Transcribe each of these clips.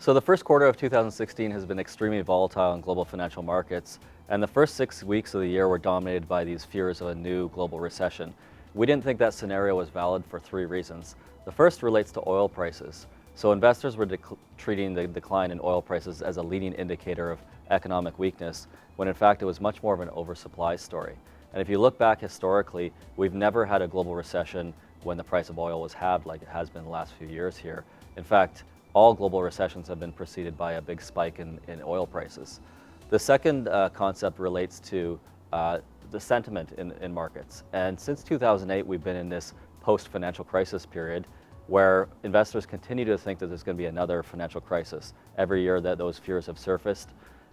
So the first quarter of 2016 has been extremely volatile in global financial markets, and the first 6 weeks of the year were dominated by these fears of a new global recession. We didn't think that scenario was valid for three reasons. The first relates to oil prices. So investors were treating the decline in oil prices as a leading indicator of economic weakness, when in fact it was much more of an oversupply story. And if you look back historically, we've never had a global recession when the price of oil was halved like it has been the last few years here. In fact, all global recessions have been preceded by a big spike in oil prices. The second concept relates to the sentiment in markets. And since 2008, we've been in this post-financial crisis period where investors continue to think that there's going to be another financial crisis. Every year that those fears have surfaced,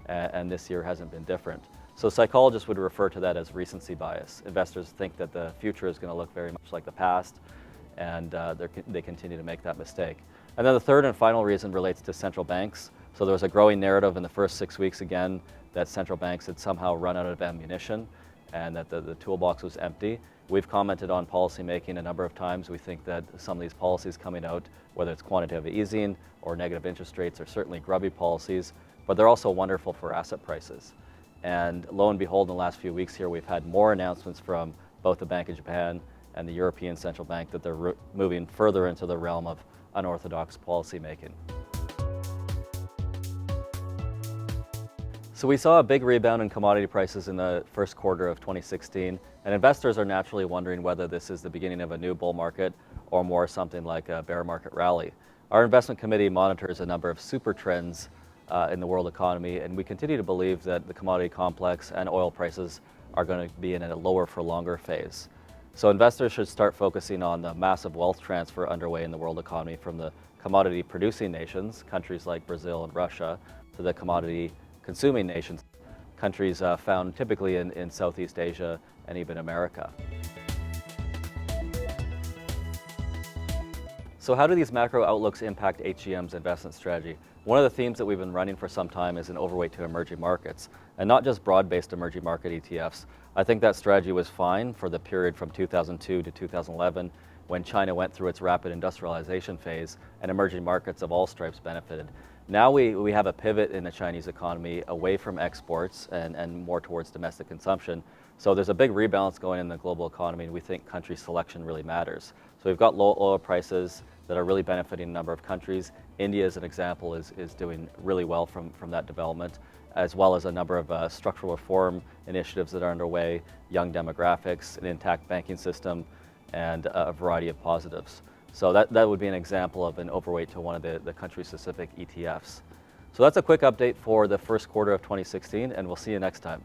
and this year hasn't been different. So psychologists would refer to that as recency bias. Investors think that the future is going to look very much like the past, and they continue to make that mistake. And then the third and final reason relates to central banks. So there was a growing narrative in the first 6 weeks again that central banks had somehow run out of ammunition and that the toolbox was empty. We've commented on policymaking a number of times. We think that some of these policies coming out, whether it's quantitative easing or negative interest rates, are certainly grubby policies, but they're also wonderful for asset prices. And lo and behold, in the last few weeks here, we've had more announcements from both the Bank of Japan and the European Central Bank that they're moving further into the realm of unorthodox policymaking. So we saw a big rebound in commodity prices in the first quarter of 2016, and investors are naturally wondering whether this is the beginning of a new bull market or more something like a bear market rally. Our investment committee monitors a number of super trends in the world economy, and we continue to believe that the commodity complex and oil prices are going to be in a lower for longer phase. So investors should start focusing on the massive wealth transfer underway in the world economy from the commodity producing nations, countries like Brazil and Russia, to the commodity consuming nations, countries found typically in Southeast Asia and even America. So how do these macro outlooks impact HGM's investment strategy? One of the themes that we've been running for some time is an overweight to emerging markets, and not just broad-based emerging market ETFs. I think that strategy was fine for the period from 2002 to 2011, when China went through its rapid industrialization phase and emerging markets of all stripes benefited. Now we have a pivot in the Chinese economy away from exports and more towards domestic consumption. So there's a big rebalance going in the global economy, and we think country selection really matters. So we've got low oil prices that are really benefiting a number of countries. India, as an example, is doing really well from that development, as well as a number of structural reform initiatives that are underway, young demographics, an intact banking system, and a variety of positives. So that would be an example of an overweight to one of the country-specific ETFs. So that's a quick update for the first quarter of 2016, and we'll see you next time.